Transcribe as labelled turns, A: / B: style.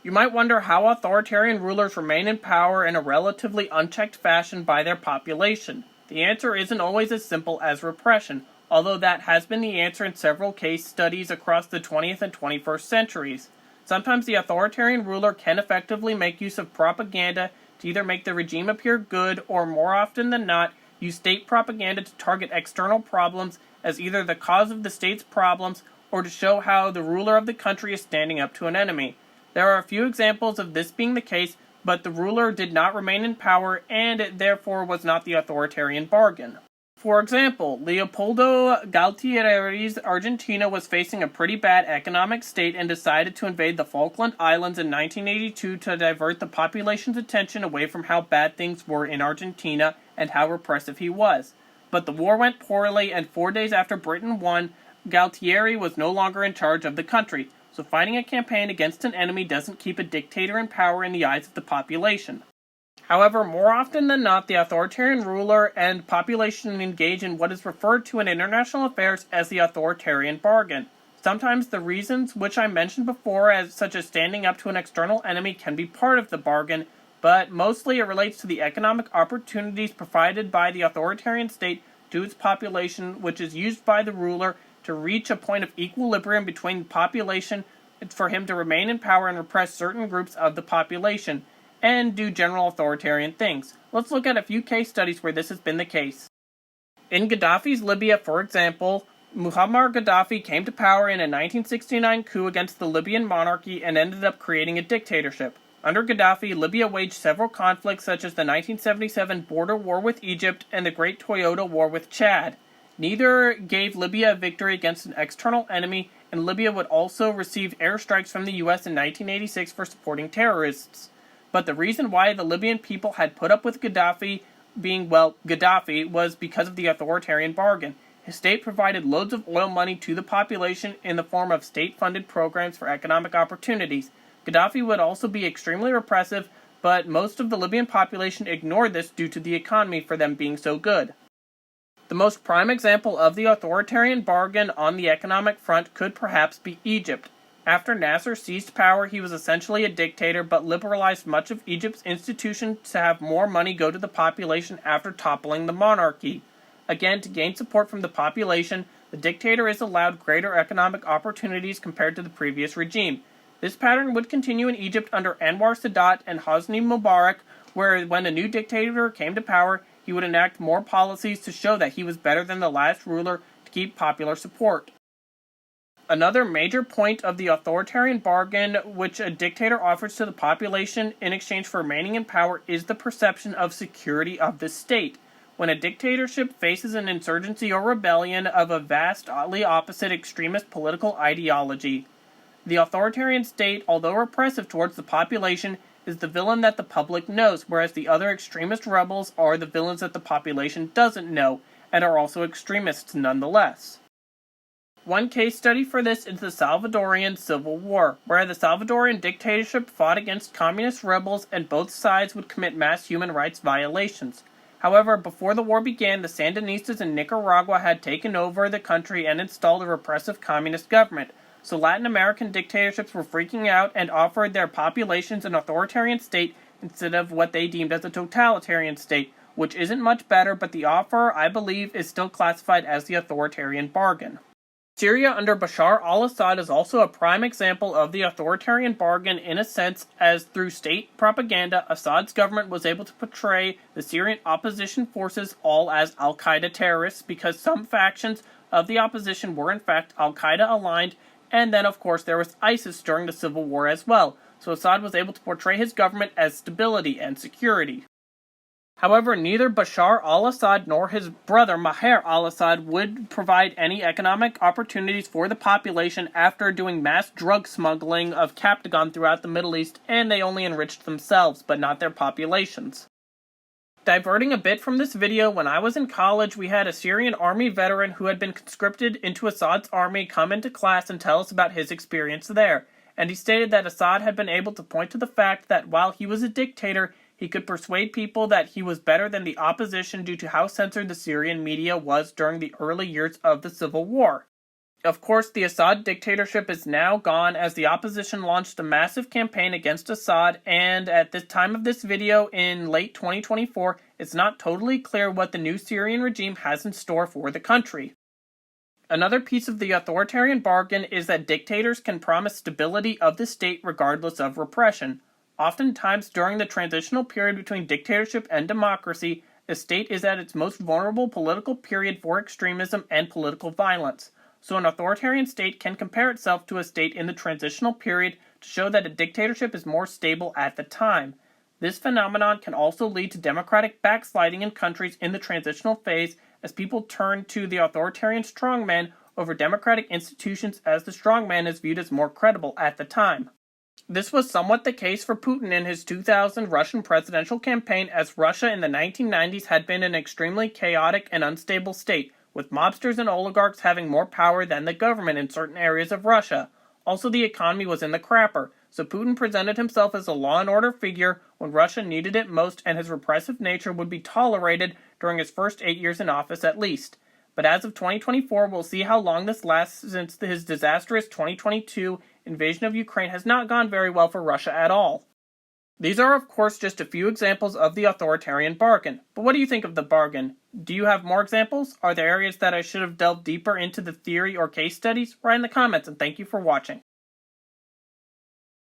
A: You might wonder how authoritarian rulers remain in power in a relatively unchecked fashion by their population. The answer isn't always as simple as repression, although that has been the answer in several case studies across the 20th and 21st centuries. Sometimes the authoritarian ruler can effectively make use of propaganda to either make the regime appear good or, more often than not, use state propaganda to target external problems as either the cause of the state's problems or to show how the ruler of the country is standing up to an enemy. There are a few examples of this being the case, but the ruler did not remain in power and it therefore was not the authoritarian bargain. For example, Leopoldo Galtieri's Argentina was facing a pretty bad economic state and decided to invade the Falkland Islands in 1982 to divert the population's attention away from how bad things were in Argentina and how repressive he was. But the war went poorly, and 4 days after Britain won, Galtieri was no longer in charge of the country, so fighting a campaign against an enemy doesn't keep a dictator in power in the eyes of the population. However, more often than not, the authoritarian ruler and population engage in what is referred to in international affairs as the authoritarian bargain. Sometimes the reasons which I mentioned before, such as standing up to an external enemy, can be part of the bargain, but mostly it relates to the economic opportunities provided by the authoritarian state to its population, which is used by the ruler to reach a point of equilibrium between the population for him to remain in power and repress certain groups of the population, and do general authoritarian things. Let's look at a few case studies where this has been the case. In Gaddafi's Libya, for example, Muammar Gaddafi came to power in a 1969 coup against the Libyan monarchy and ended up creating a dictatorship. Under Gaddafi, Libya waged several conflicts such as the 1977 border war with Egypt and the Great Toyota War with Chad. Neither gave Libya a victory against an external enemy, and Libya would also receive airstrikes from the US in 1986 for supporting terrorists. But the reason why the Libyan people had put up with Gaddafi being, Gaddafi was because of the authoritarian bargain. His state provided loads of oil money to the population in the form of state-funded programs for economic opportunities. Gaddafi would also be extremely repressive, but most of the Libyan population ignored this due to the economy for them being so good. The most prime example of the authoritarian bargain on the economic front could perhaps be Egypt. After Nasser seized power, he was essentially a dictator, but liberalized much of Egypt's institutions to have more money go to the population after toppling the monarchy. Again, to gain support from the population, the dictator is allowed greater economic opportunities compared to the previous regime. This pattern would continue in Egypt under Anwar Sadat and Hosni Mubarak, where when a new dictator came to power, he would enact more policies to show that he was better than the last ruler to keep popular support. Another major point of the authoritarian bargain which a dictator offers to the population in exchange for remaining in power is the perception of security of the state. When a dictatorship faces an insurgency or rebellion of a vastly opposite extremist political ideology, the authoritarian state, although repressive towards the population, is the villain that the public knows, whereas the other extremist rebels are the villains that the population doesn't know, and are also extremists nonetheless. One case study for this is the Salvadorian Civil War, where the Salvadorian dictatorship fought against communist rebels and both sides would commit mass human rights violations. However, before the war began, the Sandinistas in Nicaragua had taken over the country and installed a repressive communist government, so Latin American dictatorships were freaking out and offered their populations an authoritarian state instead of what they deemed as a totalitarian state, which isn't much better, but the offer, I believe, is still classified as the authoritarian bargain. Syria under Bashar al-Assad is also a prime example of the authoritarian bargain in a sense, as through state propaganda, Assad's government was able to portray the Syrian opposition forces all as al-Qaeda terrorists because some factions of the opposition were in fact al-Qaeda aligned, and then of course there was ISIS during the civil war as well, so Assad was able to portray his government as stability and security. However, neither Bashar al-Assad nor his brother Maher al-Assad would provide any economic opportunities for the population after doing mass drug smuggling of Captagon throughout the Middle East, and they only enriched themselves, but not their populations. Diverting a bit from this video, when I was in college, we had a Syrian army veteran who had been conscripted into Assad's army come into class and tell us about his experience there, and he stated that Assad had been able to point to the fact that while he was a dictator, he could persuade people that he was better than the opposition due to how censored the Syrian media was during the early years of the civil war. Of course, the Assad dictatorship is now gone as the opposition launched a massive campaign against Assad, and at the time of this video in late 2024, it's not totally clear what the new Syrian regime has in store for the country. Another piece of the authoritarian bargain is that dictators can promise stability of the state regardless of repression. Oftentimes, during the transitional period between dictatorship and democracy, a state is at its most vulnerable political period for extremism and political violence. So an authoritarian state can compare itself to a state in the transitional period to show that a dictatorship is more stable at the time. This phenomenon can also lead to democratic backsliding in countries in the transitional phase as people turn to the authoritarian strongman over democratic institutions as the strongman is viewed as more credible at the time. This was somewhat the case for Putin in his 2000 Russian presidential campaign, as Russia in the 1990s had been an extremely chaotic and unstable state, with mobsters and oligarchs having more power than the government in certain areas of Russia. Also, the economy was in the crapper, so Putin presented himself as a law and order figure when Russia needed it most, and his repressive nature would be tolerated during his first 8 years in office at least. But as of 2024, we'll see how long this lasts, since his disastrous 2022 invasion of Ukraine has not gone very well for Russia at all. These are, of course, just a few examples of the authoritarian bargain. But what do you think of the bargain? Do you have more examples? Are there areas that I should have delved deeper into the theory or case studies? Write in the comments, and thank you for watching.